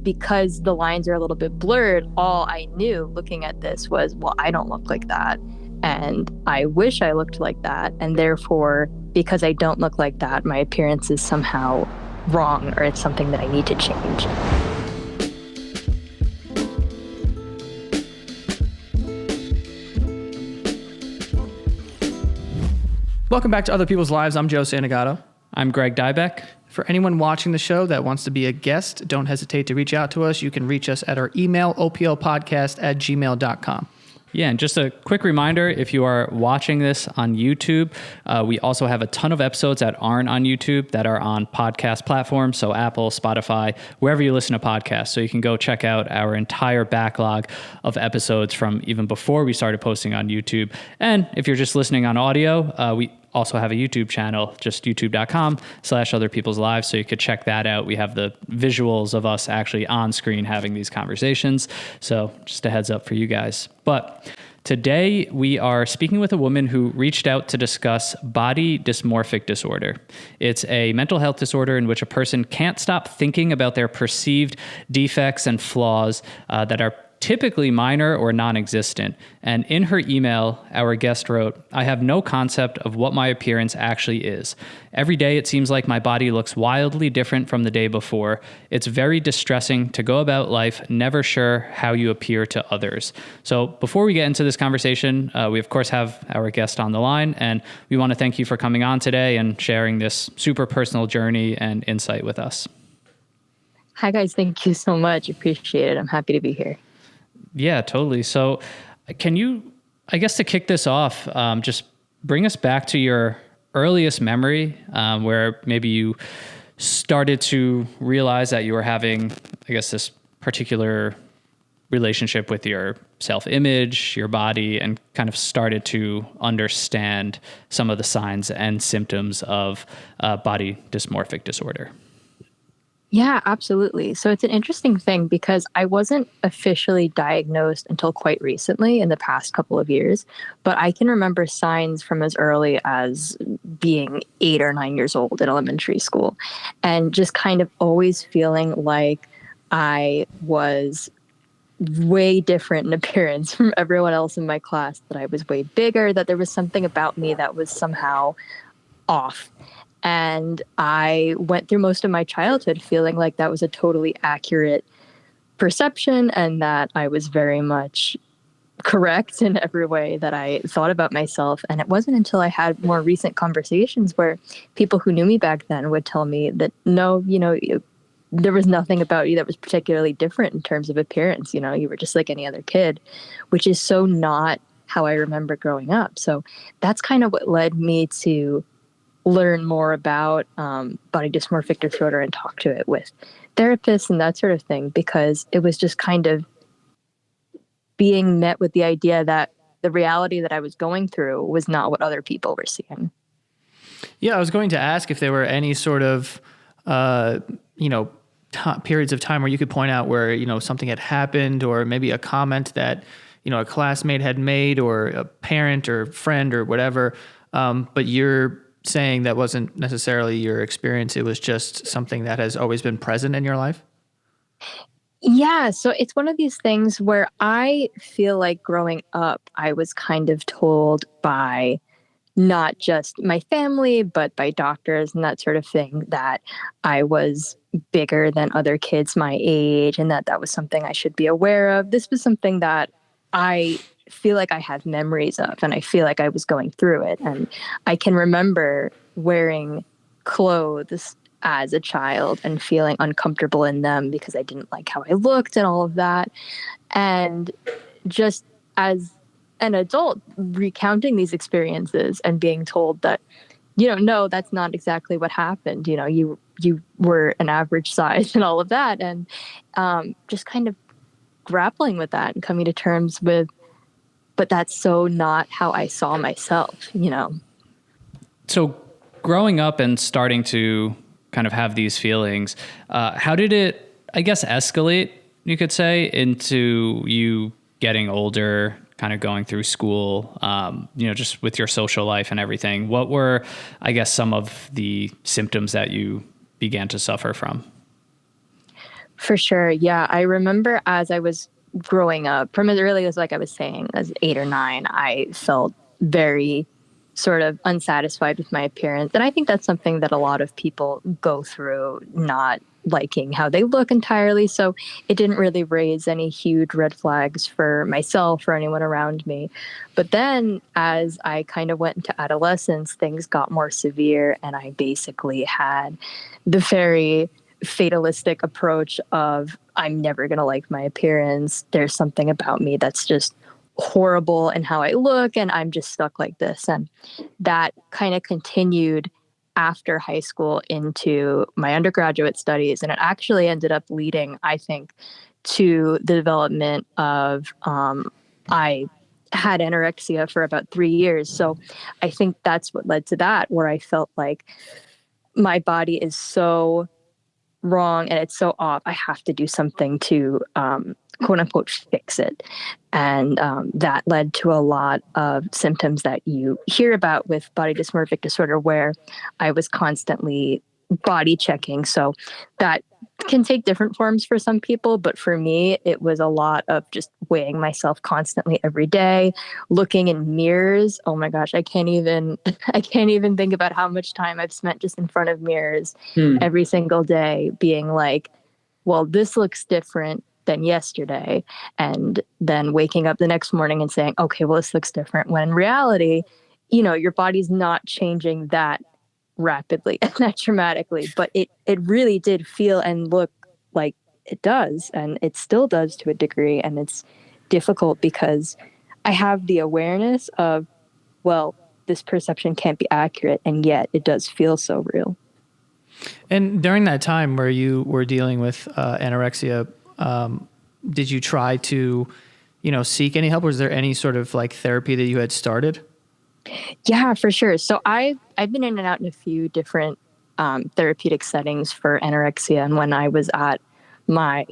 because the lines are a little bit blurred, all I knew looking at this was, well, I don't look like that. And I wish I looked like that. And therefore, because I don't look like that, my appearance is somehow wrong, or it's something that I need to change. Welcome back to Other People's Lives. I'm Joe Santagato. I'm Greg Dybec. For anyone watching the show that wants to be a guest, don't hesitate to reach out to us. You can reach us at our email, oplpodcast@gmail.com. Yeah, and just a quick reminder, if you are watching this on YouTube, we also have a ton of episodes that aren't on YouTube that are on podcast platforms, so Apple, Spotify, wherever you listen to podcasts. So you can go check out our entire backlog of episodes from even before we started posting on YouTube. And if you're just listening on audio, we also have a YouTube channel, just youtube.com/otherpeopleslives. So you could check that out. We have the visuals of us actually on screen having these conversations. So just a heads up for you guys. But today we are speaking with a woman who reached out to discuss body dysmorphic disorder. It's a mental health disorder in which a person can't stop thinking about their perceived defects and flaws that are typically minor or non-existent. And in her email, our guest wrote, "I have no concept of what my appearance actually is. Every day it seems like my body looks wildly different from the day before. It's very distressing to go about life never sure how you appear to others." So before we get into this conversation, we of course have our guest on the line, and we want to thank you for coming on today and sharing this super personal journey and insight with us. Hi, guys. Thank you so much. Appreciate it. I'm happy to be here. Yeah, totally. So can you, I guess to kick this off, just bring us back to your earliest memory where maybe you started to realize that you were having, I guess, this particular relationship with your self-image, your body, and kind of started to understand some of the signs and symptoms of body dysmorphic disorder. Yeah, absolutely. So it's an interesting thing because I wasn't officially diagnosed until quite recently in the past couple of years, but I can remember signs from as early as being 8 or 9 years old in elementary school, and just kind of always feeling like I was way different in appearance from everyone else in my class, that I was way bigger, that there was something about me that was somehow off. And I went through most of my childhood feeling like that was a totally accurate perception and that I was very much correct in every way that I thought about myself. And it wasn't until I had more recent conversations where people who knew me back then would tell me that, no, there was nothing about you that was particularly different in terms of appearance. You were just like any other kid, which is so not how I remember growing up. So that's kind of what led me to learn more about body dysmorphic disorder and talk to it with therapists and that sort of thing, because it was just kind of being met with the idea that the reality that I was going through was not what other people were seeing. Yeah, I was going to ask if there were any sort of, periods of time where you could point out where, something had happened, or maybe a comment that, a classmate had made, or a parent or friend or whatever, but you're saying that wasn't necessarily your experience. It was just something that has always been present in your life? Yeah, so it's one of these things where I feel like growing up, I was kind of told by not just my family, but by doctors and that sort of thing, that I was bigger than other kids my age and that was something I should be aware of. This was something that I feel like I have memories of, and I feel like I was going through it. And I can remember wearing clothes as a child and feeling uncomfortable in them because I didn't like how I looked and all of that. And just as an adult recounting these experiences and being told that, no, that's not exactly what happened. You were an average size and all of that. And just kind of grappling with that and coming to terms with, but that's so not how I saw myself, So growing up and starting to kind of have these feelings, how did it, I guess, escalate, you could say, into you getting older, kind of going through school, just with your social life and everything? What were, I guess, some of the symptoms that you began to suffer from? For sure. Yeah. I remember as I was growing up, from as early as, like I was saying, as 8 or 9, I felt very sort of unsatisfied with my appearance. And I think that's something that a lot of people go through, not liking how they look entirely. So it didn't really raise any huge red flags for myself or anyone around me. But then as I kind of went into adolescence, things got more severe, and I basically had the very fatalistic approach of I'm never going to like my appearance. There's something about me that's just horrible in how I look, and I'm just stuck like this. And that kind of continued after high school into my undergraduate studies. And it actually ended up leading, I think, to the development of I had anorexia for about 3 years. So I think that's what led to that, where I felt like my body is so wrong and it's so off. I have to do something to quote unquote fix it. And that led to a lot of symptoms that you hear about with body dysmorphic disorder, where I was constantly body checking. So that can take different forms for some people, but for me, it was a lot of just weighing myself constantly every day, looking in mirrors. Oh my gosh, I can't even I can't even think about how much time I've spent just in front of mirrors every single day, being like, well, this looks different than yesterday. And then waking up the next morning and saying, okay, well, this looks different. When in reality, your body's not changing that rapidly and that dramatically, but it really did feel and look like it does, and it still does to a degree. And it's difficult because I have the awareness of, well, this perception can't be accurate, and yet it does feel so real. And during that time where you were dealing with anorexia, did you try to, seek any help? Was there any sort of like therapy that you had started? Yeah, for sure. So I've been in and out in a few different therapeutic settings for anorexia, and when I was at my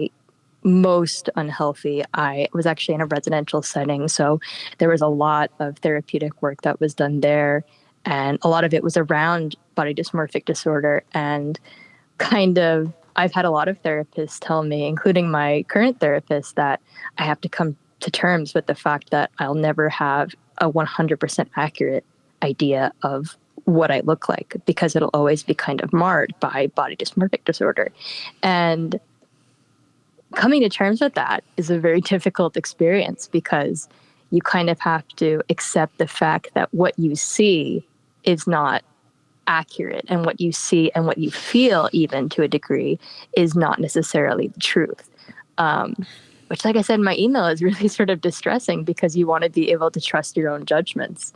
most unhealthy, I was actually in a residential setting. So there was a lot of therapeutic work that was done there, and a lot of it was around body dysmorphic disorder. And kind of, I've had a lot of therapists tell me, including my current therapist, that I have to come to terms with the fact that I'll never have a 100% accurate idea of what I look like, because it'll always be kind of marred by body dysmorphic disorder. And coming to terms with that is a very difficult experience, because you kind of have to accept the fact that what you see is not accurate, and what you see and what you feel, even to a degree, is not necessarily the truth. Which, like I said in my email, is really sort of distressing, because you want to be able to trust your own judgments.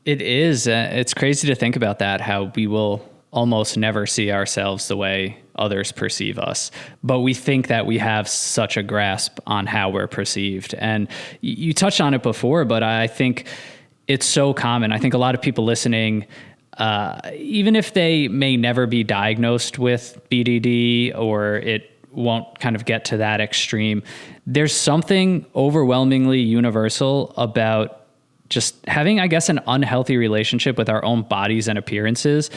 It is. It's crazy to think about that, how we will almost never see ourselves the way others perceive us. But we think that we have such a grasp on how we're perceived. And you touched on it before, but I think it's so common. I think a lot of people listening, even if they may never be diagnosed with BDD, or it won't kind of get to that extreme, there's something overwhelmingly universal about just having, I guess, an unhealthy relationship with our own bodies and appearances,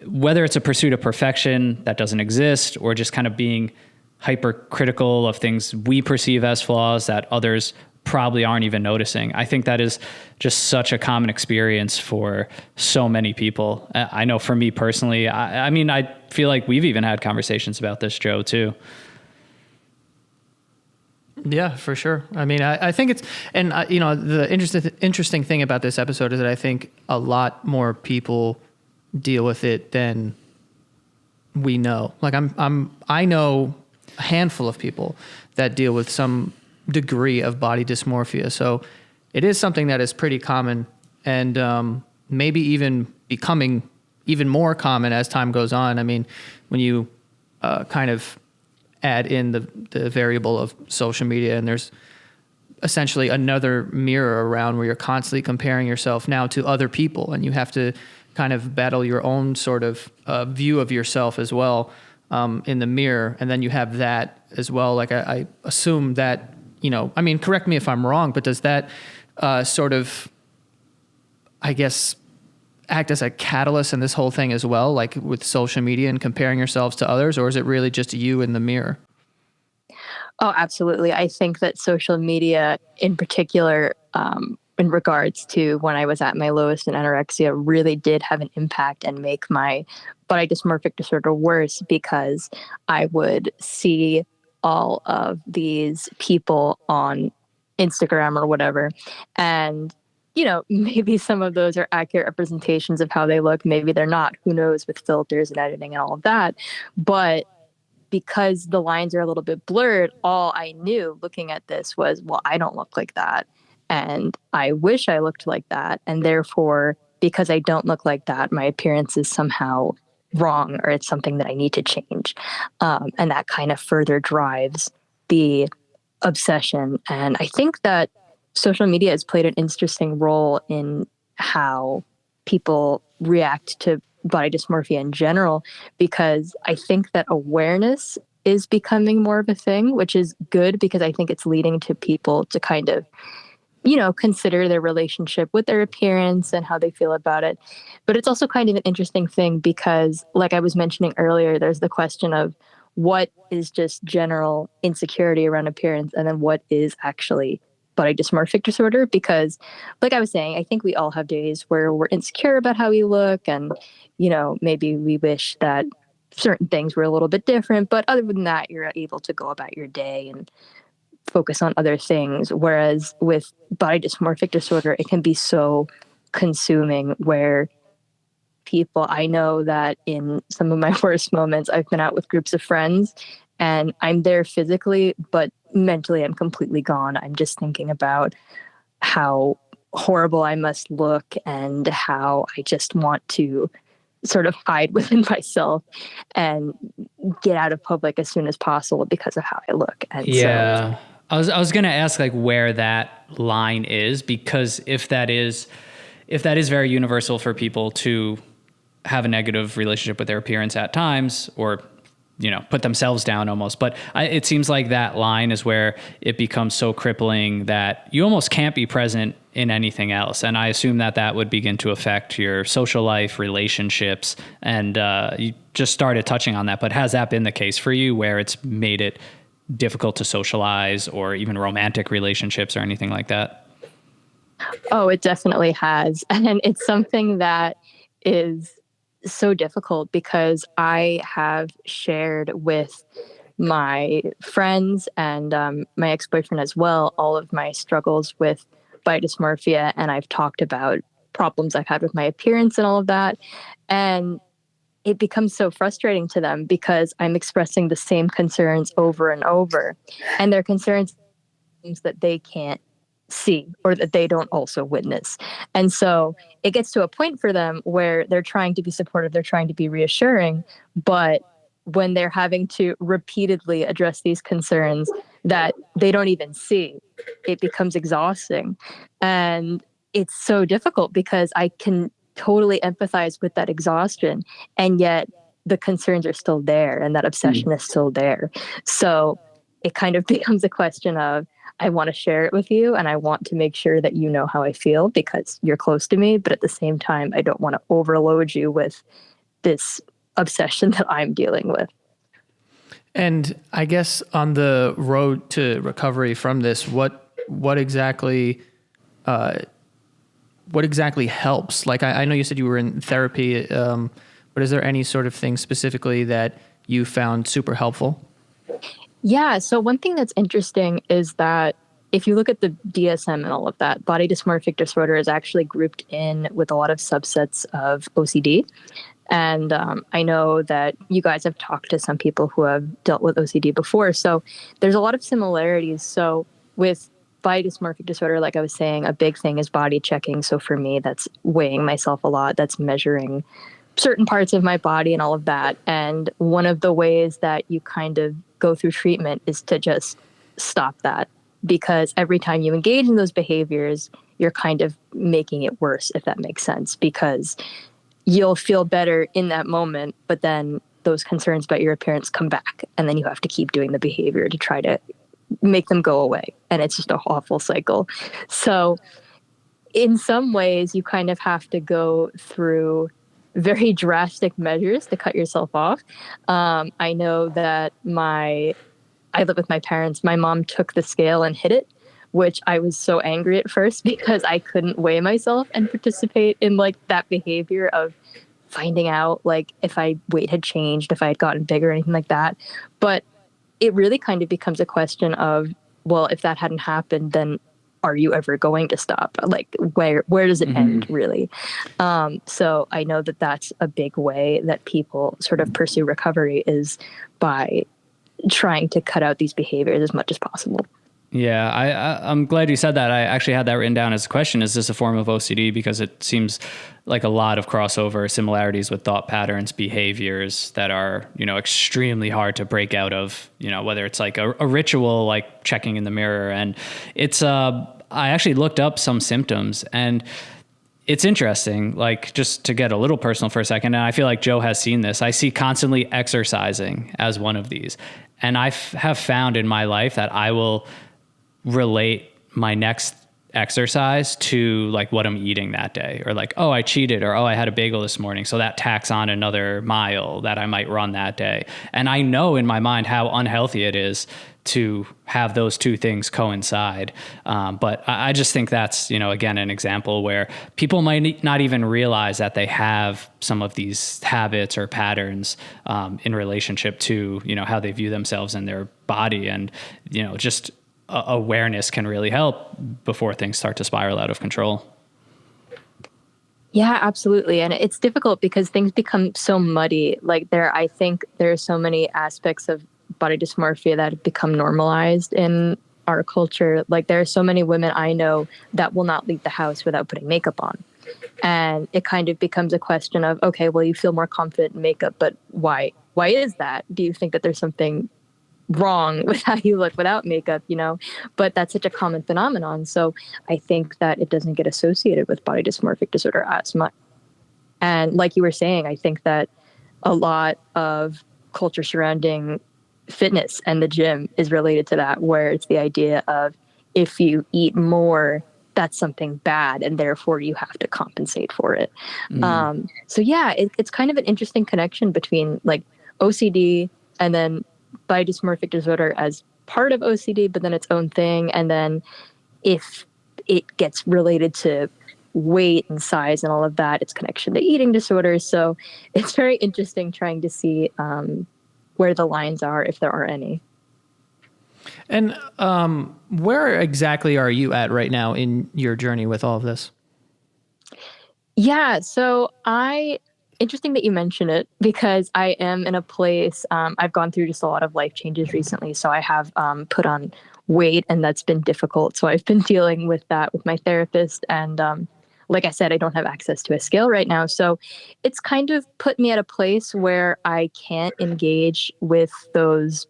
whether it's a pursuit of perfection that doesn't exist, or just kind of being hypercritical of things we perceive as flaws that others probably aren't even noticing. I think that is just such a common experience for so many people. I know for me personally, I mean, I feel like we've even had conversations about this, Joe, too. Yeah, for sure. I mean, I think it's, and the interesting thing about this episode is that I think a lot more people deal with it than we know. Like I know a handful of people that deal with some degree of body dysmorphia. So it is something that is pretty common, and maybe even becoming even more common as time goes on. I mean, when you kind of add in the variable of social media, and there's essentially another mirror around where you're constantly comparing yourself now to other people, and you have to kind of battle your own sort of view of yourself as well in the mirror. And then you have that as well. Like I assume that, I mean, correct me if I'm wrong, but does that sort of, I guess, act as a catalyst in this whole thing as well, like with social media and comparing yourselves to others, or is it really just you in the mirror? Oh, absolutely. I think that social media, in particular, in regards to when I was at my lowest in anorexia, really did have an impact and make my body dysmorphic disorder worse because I would see all of these people on Instagram or whatever. And, maybe some of those are accurate representations of how they look. Maybe they're not. Who knows with filters and editing and all of that. But because the lines are a little bit blurred, all I knew looking at this was, well, I don't look like that. And I wish I looked like that. And therefore, because I don't look like that, my appearance is somehow wrong or it's something that I need to change. And that kind of further drives the obsession. And I think that social media has played an interesting role in how people react to body dysmorphia in general, because I think that awareness is becoming more of a thing, which is good because I think it's leading to people to kind of, consider their relationship with their appearance and how they feel about it. But it's also kind of an interesting thing because, like I was mentioning earlier, there's the question of what is just general insecurity around appearance and then what is actually body dysmorphic disorder. Because, like I was saying, I think we all have days where we're insecure about how we look and, maybe we wish that certain things were a little bit different. But other than that, you're able to go about your day and focus on other things. Whereas with body dysmorphic disorder, it can be so consuming where I know that in some of my worst moments, I've been out with groups of friends and I'm there physically, but mentally I'm completely gone. I'm just thinking about how horrible I must look and how I just want to sort of hide within myself and get out of public as soon as possible because of how I look. And so, Yeah. I was going to ask like where that line is, because if that is very universal for people to have a negative relationship with their appearance at times, or put themselves down almost. But it seems like that line is where it becomes so crippling that you almost can't be present in anything else. And I assume that would begin to affect your social life, relationships. And you just started touching on that. But has that been the case for you where it's made it difficult to socialize or even romantic relationships or anything like that? oh, it definitely has. And it's something that is so difficult because I have shared with my friends and my ex-boyfriend as well all of my struggles with body dysmorphia, and I've talked about problems I've had with my appearance and all of that. And it becomes so frustrating to them because I'm expressing the same concerns over and over, and they're concerns that they can't see or that they don't also witness. And so it gets to a point for them where they're trying to be supportive, they're trying to be reassuring, but when they're having to repeatedly address these concerns that they don't even see, it becomes exhausting. And it's so difficult because I can totally empathize with that exhaustion, and yet the concerns are still there and that obsession is still there. So it kind of becomes a question of, I want to share it with you and I want to make sure that you know how I feel because you're close to me. But at the same time, I don't want to overload you with this obsession that I'm dealing with. And I guess on the road to recovery from this, what exactly helps? Like I know you said you were in therapy, but is there any sort of thing specifically that you found super helpful? Yeah. So one thing that's interesting is that if you look at the DSM and all of that, body dysmorphic disorder is actually grouped in with a lot of subsets of OCD. And I know that you guys have talked to some people who have dealt with OCD before. So there's a lot of similarities. So with body dysmorphic disorder, like I was saying, a big thing is body checking. So for me, that's weighing myself a lot. That's measuring certain parts of my body and all of that. And one of the ways that you kind of go through treatment is to just stop that, because every time you engage in those behaviors, you're kind of making it worse, if that makes sense, because you'll feel better in that moment, but then those concerns about your appearance come back, and then you have to keep doing the behavior to try to make them go away. And it's just an awful cycle. So in some ways, you kind of have to go through very drastic measures to cut yourself off. I know that my I live with my parents. My mom took the scale and hit it, which I was so angry at first because I couldn't weigh myself and participate in like that behavior of finding out like if I weight had changed, if I had gotten bigger, or anything like that. But it really kind of becomes a question of, well, if that hadn't happened, then are you ever going to stop? Like, where does it end, really? So I know that that's a big way that people sort of pursue recovery, is by trying to cut out these behaviors as much as possible. Yeah, I'm glad you said that. I actually had that written down as a question. Is this a form of OCD? Because it seems like a lot of crossover similarities with thought patterns, behaviors that are, extremely hard to break out of, whether it's like a ritual, like checking in the mirror. And it's, I actually looked up some symptoms, and it's interesting, like just to get a little personal for a second. And I feel like Joe has seen this. I see constantly exercising as one of these. And I have found in my life that I will relate my next exercise to like what I'm eating that day, or like, oh, I cheated, or, oh, I had a bagel this morning, so that tacks on another mile that I might run that day. And I know in my mind how unhealthy it is to have those two things coincide. But I just think that's, again, an example where people might not even realize that they have some of these habits or patterns in relationship to, how they view themselves and their body. And, just awareness can really help before things start to spiral out of control. Yeah, absolutely. And it's difficult because things become so muddy. Like I think there are so many aspects of body dysmorphia that have become normalized in our culture. Like there are so many women I know that will not leave the house without putting makeup on. And it kind of becomes a question of, okay, well, you feel more confident in makeup, but why? Why is that? Do you think that there's something wrong with how you look without makeup, but that's such a common phenomenon. So I think that it doesn't get associated with body dysmorphic disorder as much. And like you were saying, I think that a lot of culture surrounding fitness and the gym is related to that, where it's the idea of if you eat more, that's something bad, and therefore you have to compensate for it. So yeah, it's kind of an interesting connection between like OCD and then body dysmorphic disorder as part of OCD, but then its own thing. And then if it gets related to weight and size and all of that, its connection to eating disorders. So it's very interesting trying to see where the lines are, if there are any. And where exactly are you at right now in your journey with all of this? Yeah, so interesting that you mention it, because I am in a place, I've gone through just a lot of life changes recently. So I have put on weight, and that's been difficult. So I've been dealing with that with my therapist. And like I said, I don't have access to a scale right now. So it's kind of put me at a place where I can't engage with those,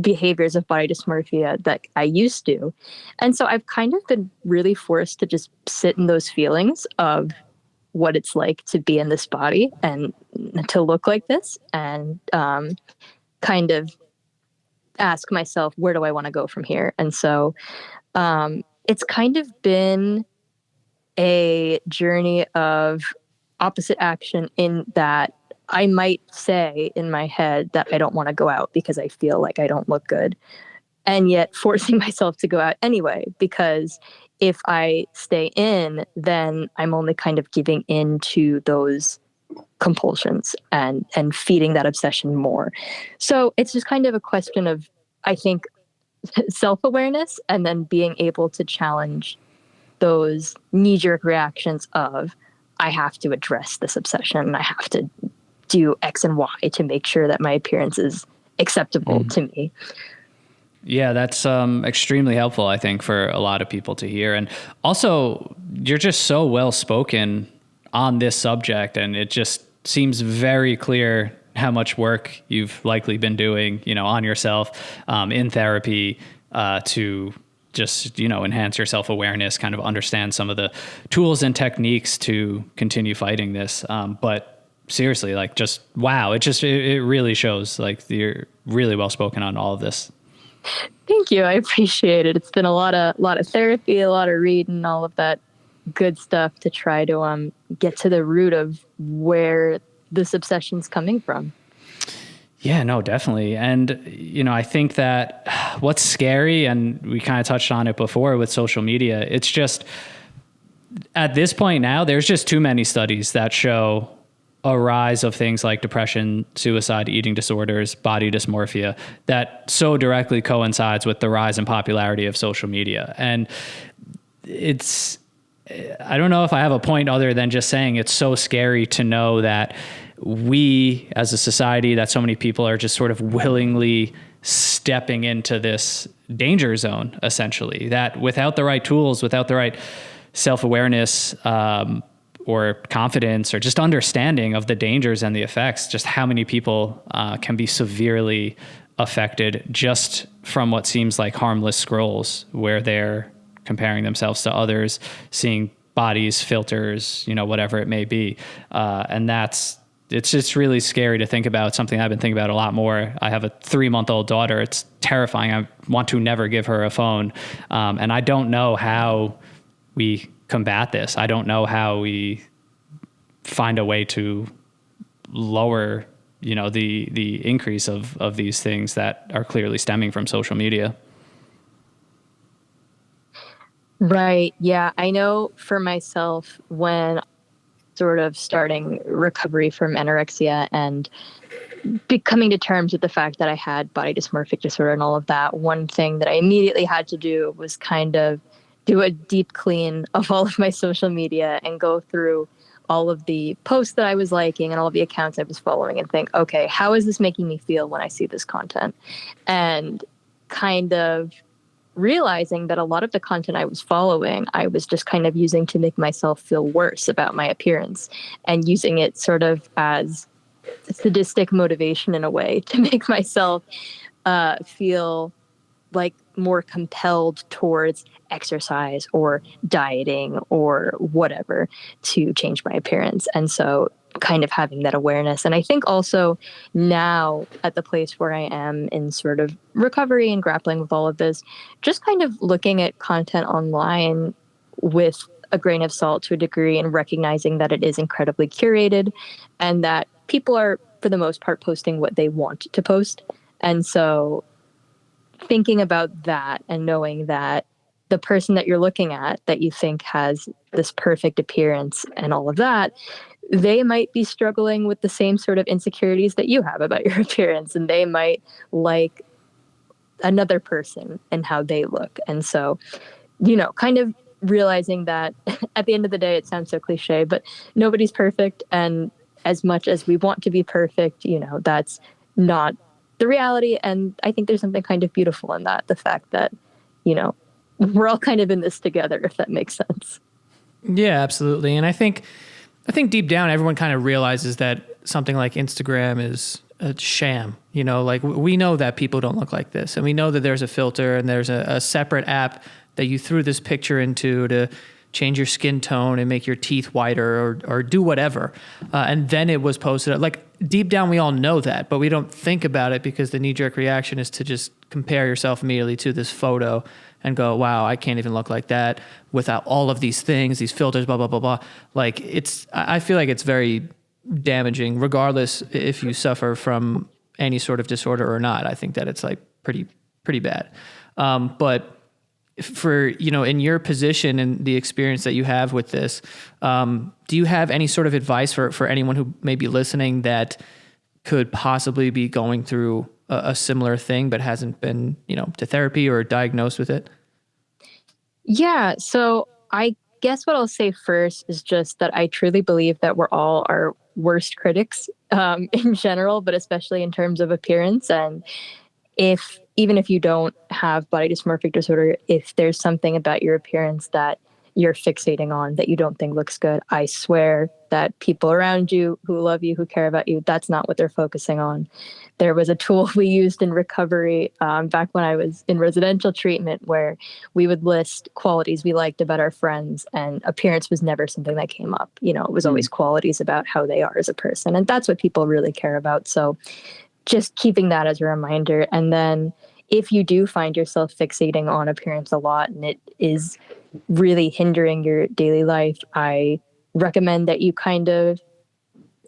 behaviors of body dysmorphia that I used to. And so I've kind of been really forced to just sit in those feelings of what it's like to be in this body and to look like this, and kind of ask myself, where do I want to go from here? And so it's kind of been a journey of opposite action, in that I might say in my head that I don't want to go out because I feel like I don't look good, and yet forcing myself to go out anyway, because if I stay in, then I'm only kind of giving in to those compulsions and feeding that obsession more. So it's just kind of a question of, I think, self-awareness, and then being able to challenge those knee-jerk reactions of, I have to address this obsession, and I have to do X and Y to make sure that my appearance is acceptable to me. Yeah, that's extremely helpful, I think, for a lot of people to hear. And also, you're just so well spoken on this subject, and it just seems very clear how much work you've likely been doing, on yourself in therapy to just, enhance your self-awareness, kind of understand some of the tools and techniques to continue fighting this. But seriously, like, just wow, it really shows like you're really well spoken on all of this. Thank you. I appreciate it. It's been a lot of therapy, a lot of reading, all of that good stuff to try to get to the root of where this obsession's coming from. Yeah, no, definitely. And, I think that what's scary, and we kind of touched on it before with social media, it's just at this point now, there's just too many studies that show a rise of things like depression, suicide, eating disorders, body dysmorphia that so directly coincides with the rise in popularity of social media. And I don't know if I have a point other than just saying it's so scary to know that we as a society, that so many people are just sort of willingly stepping into this danger zone, essentially, that without the right tools, without the right self-awareness, or confidence, or just understanding of the dangers and the effects, just how many people can be severely affected just from what seems like harmless scrolls where they're comparing themselves to others, seeing bodies, filters, whatever it may be. And it's just really scary to think about. Something I've been thinking about a lot more. I have a 3-month-old daughter. It's terrifying. I want to never give her a phone. And I don't know how we combat this. I don't know how we find a way to lower, the increase of these things that are clearly stemming from social media. Right. Yeah. I know for myself, when sort of starting recovery from anorexia and coming to terms with the fact that I had body dysmorphic disorder and all of that, one thing that I immediately had to do was kind of do a deep clean of all of my social media and go through all of the posts that I was liking and all of the accounts I was following and think, okay, how is this making me feel when I see this content? And kind of realizing that a lot of the content I was following, I was just kind of using to make myself feel worse about my appearance and using it sort of as sadistic motivation in a way to make myself feel like more compelled towards exercise or dieting or whatever to change my appearance. And so kind of having that awareness. And I think also now at the place where I am in sort of recovery and grappling with all of this, just kind of looking at content online with a grain of salt to a degree and recognizing that it is incredibly curated and that people are, for the most part, posting what they want to post. And so thinking about that and knowing that the person that you're looking at that you think has this perfect appearance and all of that, they might be struggling with the same sort of insecurities that you have about your appearance, and they might like another person and how they look. And so, kind of realizing that at the end of the day, it sounds so cliche, but nobody's perfect. And as much as we want to be perfect, that's not the reality. And I think there's something kind of beautiful in that, the fact that, we're all kind of in this together, if that makes sense. Yeah, absolutely. And I think deep down, everyone kind of realizes that something like Instagram is a sham. Like we know that people don't look like this, and we know that there's a filter and there's a separate app that you threw this picture into to change your skin tone and make your teeth whiter or do whatever. And then it was posted. Like deep down, we all know that, but we don't think about it because the knee-jerk reaction is to just compare yourself immediately to this photo and go, wow, I can't even look like that without all of these things, these filters, blah, blah, blah, blah. Like I feel like it's very damaging, regardless if you suffer from any sort of disorder or not. I think that it's like pretty bad. But for, in your position and the experience that you have with this, do you have any sort of advice for anyone who may be listening that could possibly be going through a similar thing, but hasn't been, to therapy or diagnosed with it? Yeah. So I guess what I'll say first is just that I truly believe that we're all our worst critics in general, but especially in terms of appearance. And even if you don't have body dysmorphic disorder, if there's something about your appearance that you're fixating on that you don't think looks good, I swear that people around you who love you, who care about you, that's not what they're focusing on. There was a tool we used in recovery back when I was in residential treatment where we would list qualities we liked about our friends, and appearance was never something that came up. It was always qualities about how they are as a person. And that's what people really care about. So just keeping that as a reminder. And then if you do find yourself fixating on appearance a lot and it is really hindering your daily life, I recommend that you kind of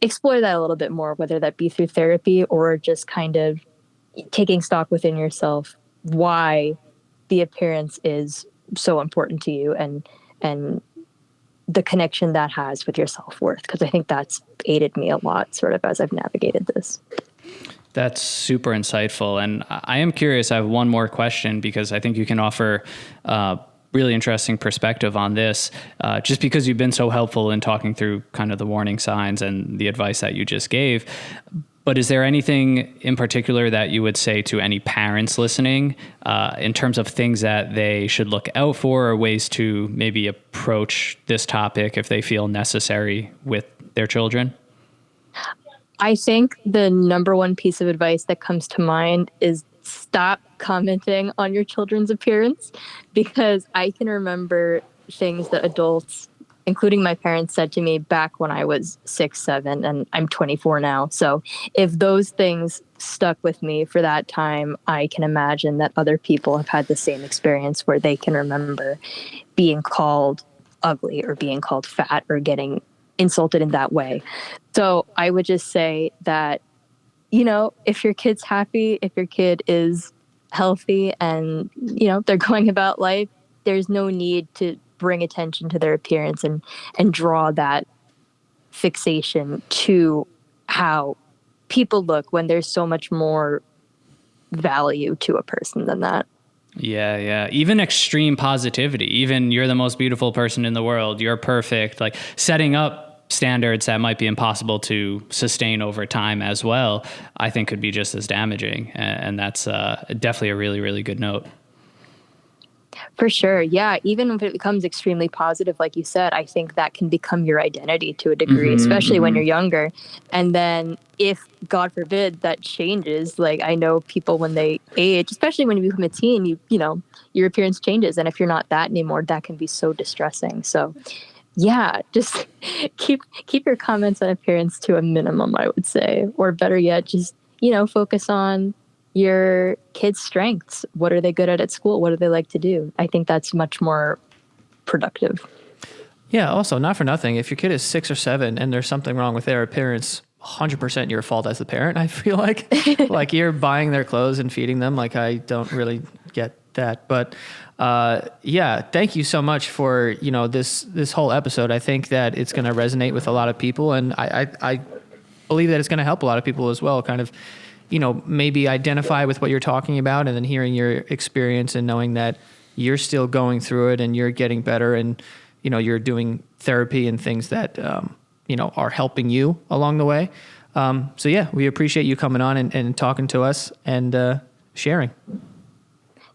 explore that a little bit more, whether that be through therapy or just kind of taking stock within yourself why the appearance is so important to you, and the connection that has with your self-worth, because I think that's aided me a lot sort of as I've navigated this. That's super insightful. And I am curious, I have one more question because I think you can offer really interesting perspective on this, just because you've been so helpful in talking through kind of the warning signs and the advice that you just gave. But is there anything in particular that you would say to any parents listening in terms of things that they should look out for, or ways to maybe approach this topic if they feel necessary with their children? I think the number one piece of advice that comes to mind is stop commenting on your children's appearance, because I can remember things that adults, including my parents, said to me back when I was 6, 7, and I'm 24 now. So if those things stuck with me for that time, I can imagine that other people have had the same experience where they can remember being called ugly or being called fat or getting insulted in that way. So I would just say that, if your kid's happy, if your kid is healthy and, they're going about life, there's no need to bring attention to their appearance and draw that fixation to how people look when there's so much more value to a person than that. Yeah, yeah. Even extreme positivity, even you're the most beautiful person in the world, you're perfect, like setting up standards that might be impossible to sustain over time as well, I think could be just as damaging. And that's definitely a really, really good note. For sure. Yeah. Even if it becomes extremely positive, like you said, I think that can become your identity to a degree, especially when you're younger. And then if, God forbid, that changes, like I know people when they age, especially when you become a teen, your appearance changes. And if you're not that anymore, that can be so distressing. So yeah, just keep your comments on appearance to a minimum, I would say. Or better yet, just, focus on your kids' strengths. What are they good at school? What do they like to do? I think that's much more productive. Yeah. Also, not for nothing, if your kid is 6 or 7 and there's something wrong with their appearance, 100% your fault as the parent. I feel like like you're buying their clothes and feeding them. Like I don't really get that, but yeah, thank you so much for this whole episode. I think that it's going to resonate with a lot of people, and I believe that it's going to help a lot of people as well. Kind of, maybe identify with what you're talking about, and then hearing your experience and knowing that you're still going through it and you're getting better, and you're doing therapy and things that are helping you along the way. So yeah, we appreciate you coming on and talking to us and sharing.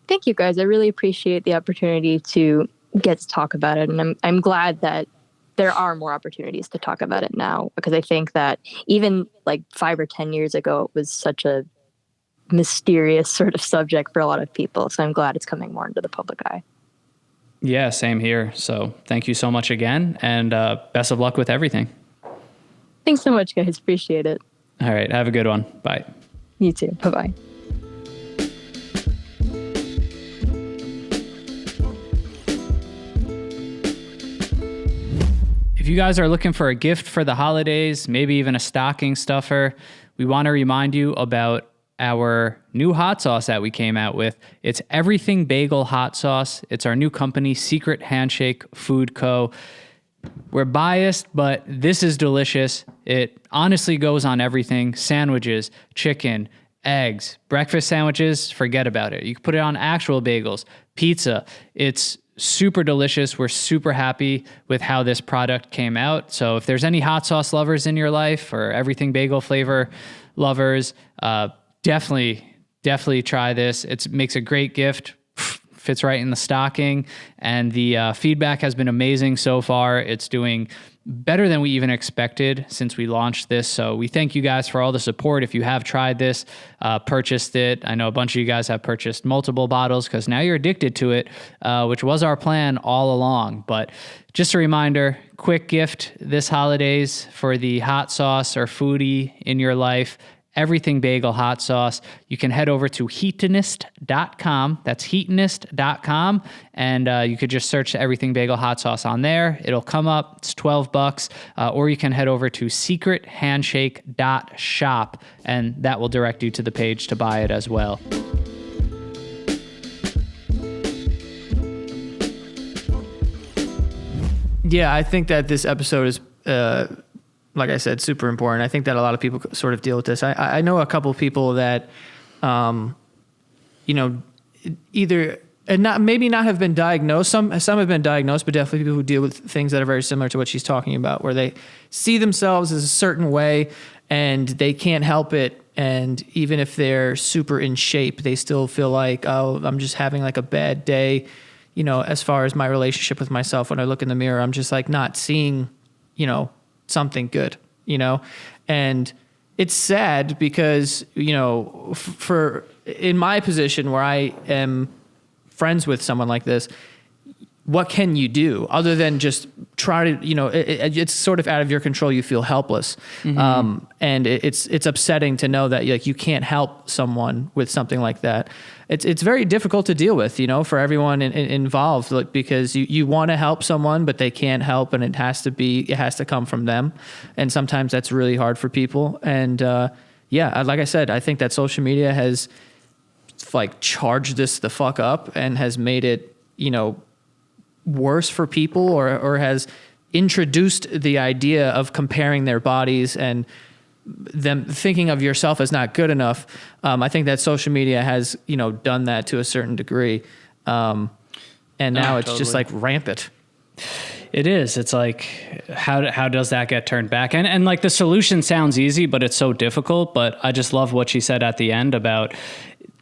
Thank you, guys. I really appreciate the opportunity to get to talk about it. And I'm glad that there are more opportunities to talk about it now, because I think that even like 5 or 10 years ago, it was such a mysterious sort of subject for a lot of people. So I'm glad it's coming more into the public eye. Yeah, same here. So thank you so much again, and best of luck with everything. Thanks so much, guys. Appreciate it. All right. Have a good one. Bye. You too. Bye-bye. If you guys are looking for a gift for the holidays, maybe even a stocking stuffer, we want to remind you about our new hot sauce that we came out with. It's Everything Bagel Hot Sauce. It's our new company, Secret Handshake Food Co. We're biased, but this is delicious. It honestly goes on everything: sandwiches, chicken, eggs, breakfast sandwiches, forget about it. You can put it on actual bagels, pizza. It's super delicious. We're super happy with how this product came out. So if there's any hot sauce lovers in your life, or everything bagel flavor lovers, definitely try this. It makes a great gift, fits right in the stocking, and the feedback has been amazing so far. It's doing better than we even expected since we launched this. So we thank you guys for all the support. If you have tried this, purchased it, I know a bunch of you guys have purchased multiple bottles because now you're addicted to it, which was our plan all along. But just a reminder, quick gift this holidays for the hot sauce or foodie in your life: everything bagel hot sauce. You can head over to heatonist.com. That's heatonist.com. And you could just search everything bagel hot sauce on there. It'll come up. It's $12. Or you can head over to secrethandshake.shop, and that will direct you to the page to buy it as well. Yeah, I think that this episode is, like I said, super important. I think that a lot of people sort of deal with this. I know a couple of people that, either and maybe not have been diagnosed. Some have been diagnosed, but definitely people who deal with things that are very similar to what she's talking about, where they see themselves as a certain way and they can't help it. And even if they're super in shape, they still feel like, oh, I'm just having like a bad day. As far as my relationship with myself, when I look in the mirror, I'm just like not seeing, something good, and it's sad because, for in my position where I am friends with someone like this, what can you do other than just try to, it's sort of out of your control. You feel helpless. Mm-hmm. And it's upsetting to know that you can't help someone with something like that. It's very difficult to deal with, for everyone involved, because you want to help someone, but they can't help, and it has to come from them. And sometimes that's really hard for people. And, like I said, I think that social media has charged this the fuck up and has made it, worse for people, or has introduced the idea of comparing their bodies and them thinking of yourself as not good enough. I think that social media has, done that to a certain degree. And now it's just rampant. It is. It's like, how does that get turned back? And like the solution sounds easy, but it's so difficult. But I just love what she said at the end about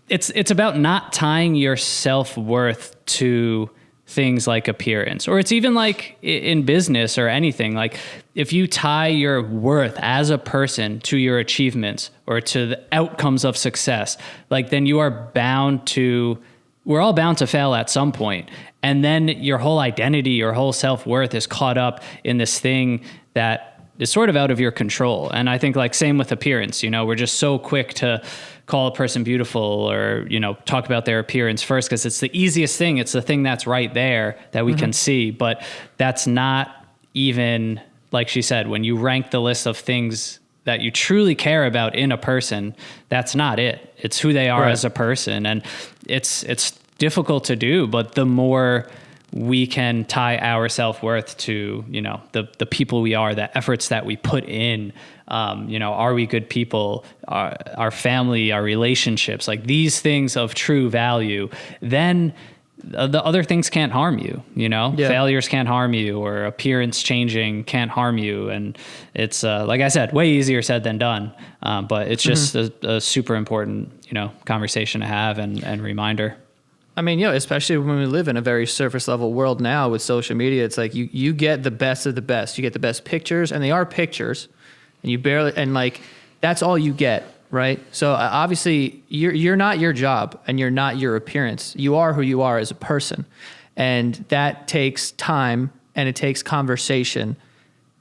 it's about not tying your self-worth to things like appearance, or it's even like in business or anything. Like if you tie your worth as a person to your achievements or to the outcomes of success, then you are we're all bound to fail at some point. And then your whole identity, your whole self-worth is caught up in this thing that is sort of out of your control. And I think same with appearance, we're just so quick to call a person beautiful or, talk about their appearance first because it's the easiest thing. It's the thing that's right there that we can see. But that's not even, like she said, when you rank the list of things that you truly care about in a person, that's not it. It's who they are as a person. And it's difficult to do, but the more we can tie our self-worth to, the people we are, the efforts that we put in, are we good people, our family, our relationships, these things of true value, then the other things can't harm you, failures can't harm you, or appearance changing can't harm you. And it's, like I said, way easier said than done. But it's just a super important, conversation to have and reminder. I mean, especially when we live in a very surface level world now with social media, it's like you get the best of the best. You get the best pictures, and they are pictures, and that's all you get, right? So obviously you're not your job and you're not your appearance. You are who you are as a person, and that takes time and it takes conversation.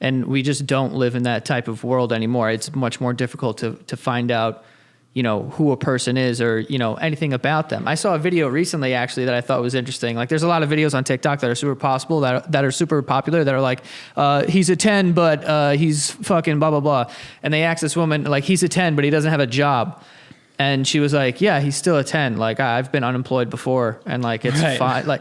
And we just don't live in that type of world anymore. It's much more difficult to find out, who a person is or, anything about them. I saw a video recently actually that I thought was interesting. There's a lot of videos on TikTok that are super possible, that are super popular, that are he's a 10, but he's fucking blah, blah, blah. And they asked this woman, he's a 10, but he doesn't have a job. And she was like, yeah, he's still a 10. I've been unemployed before, and it's fine.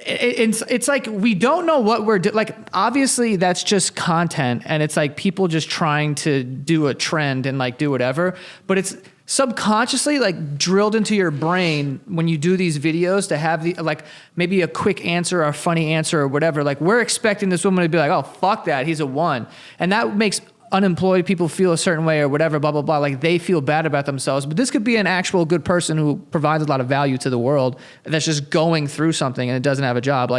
It's like we don't know what we're doing. Obviously that's just content, and it's people just trying to do a trend and do whatever, but it's subconsciously drilled into your brain when you do these videos to have the maybe a quick answer or a funny answer or whatever. We're expecting this woman to be oh, fuck that, he's a 1, and that makes unemployed people feel a certain way or whatever, blah, blah, blah. They feel bad about themselves. But this could be an actual good person who provides a lot of value to the world that's just going through something and it doesn't have a job.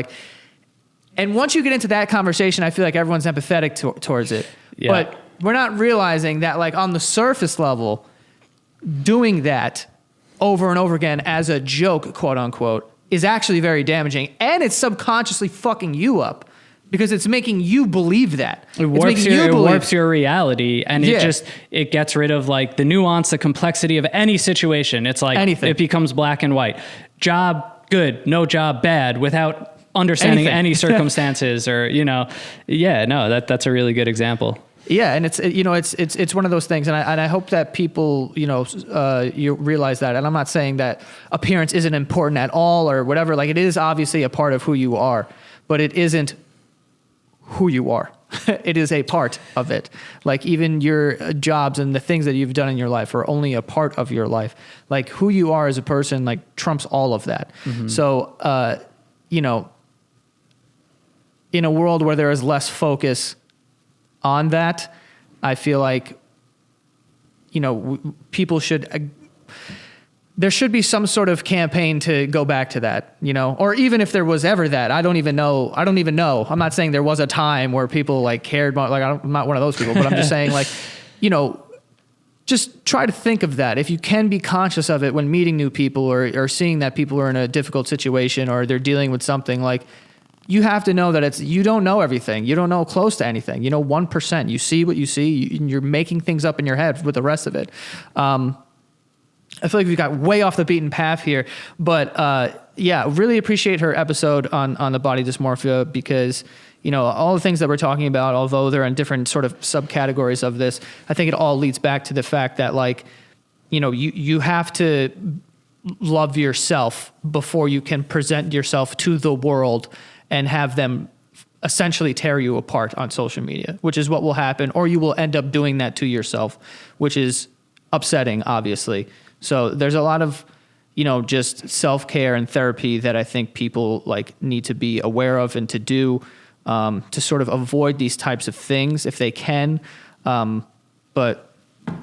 And once you get into that conversation, I feel like everyone's empathetic towards it. Yeah. But we're not realizing that on the surface level, doing that over and over again as a joke, quote unquote, is actually very damaging. And it's subconsciously fucking you up. because it's making you believe that. It warps your reality, and it gets rid of like the nuance, the complexity of any situation. It's like it becomes black and white. Job, good. No job, bad, without understanding any circumstances or, that's a really good example. Yeah. And it's one of those things. And I hope that people, you realize that. And I'm not saying that appearance isn't important at all or whatever. Like, it is obviously a part of who you are, but it isn't who you are. It is a part of it. Like, even your jobs and the things that you've done in your life are only a part of your life. Like, who you are as a person, like, trumps all of that. Mm-hmm. So, in a world where there is less focus on that, I feel like, people should, there should be some sort of campaign to go back to that, or even if there was ever that, I don't even know. I'm not saying there was a time where people like cared about, like, I'm not one of those people, but I'm just saying, like, just try to think of that. If you can be conscious of it when meeting new people or seeing that people are in a difficult situation or they're dealing with something, like, you have to know that you don't know everything. You don't know close to anything. 1%. You see what you see. You're making things up in your head with the rest of it. I feel like we got way off the beaten path here, but really appreciate her episode on the body dysmorphia, because all the things that we're talking about, although they're in different sort of subcategories of this, I think it all leads back to the fact that, like, you have to love yourself before you can present yourself to the world and have them essentially tear you apart on social media, which is what will happen, or you will end up doing that to yourself, which is upsetting, obviously. So there's a lot of, just self-care and therapy that I think people like need to be aware of and to do, to sort of avoid these types of things if they can. But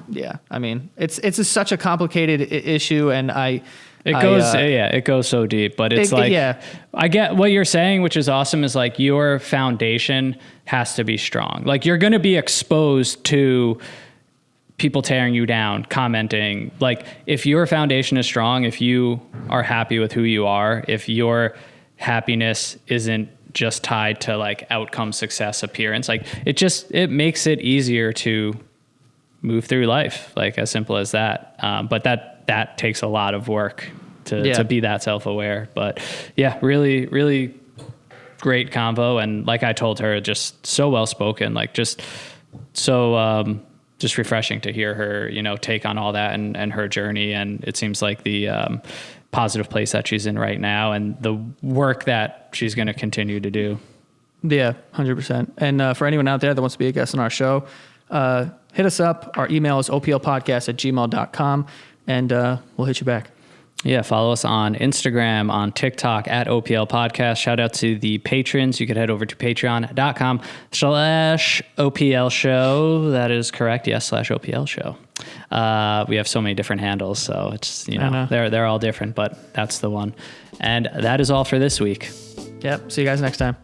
yeah, I mean, it's such a complicated issue, and it goes so deep, but it's I get what you're saying, which is awesome, is like your foundation has to be strong. Like, you're going to be exposed to people tearing you down, commenting. Like, if your foundation is strong, if you are happy with who you are, if your happiness isn't just tied to like outcome, success, appearance, like it makes it easier to move through life, like as simple as that. But that takes a lot of work to be that self-aware. But yeah, really, really great convo. And like I told her, just so well spoken, like just so, just refreshing to hear her, take on all that and her journey. And it seems like the positive place that she's in right now and the work that she's going to continue to do. Yeah, 100%. And for anyone out there that wants to be a guest on our show, hit us up. Our email is oplpodcast@gmail.com, and we'll hit you back. Yeah, follow us on Instagram, on TikTok @OPL Podcast. Shout out to the patrons. You could head over to patreon.com/OPL Show. That is correct. Yes, /OPL Show. We have so many different handles, so it's, they're all different, but that's the one. And that is all for this week. Yep. See you guys next time.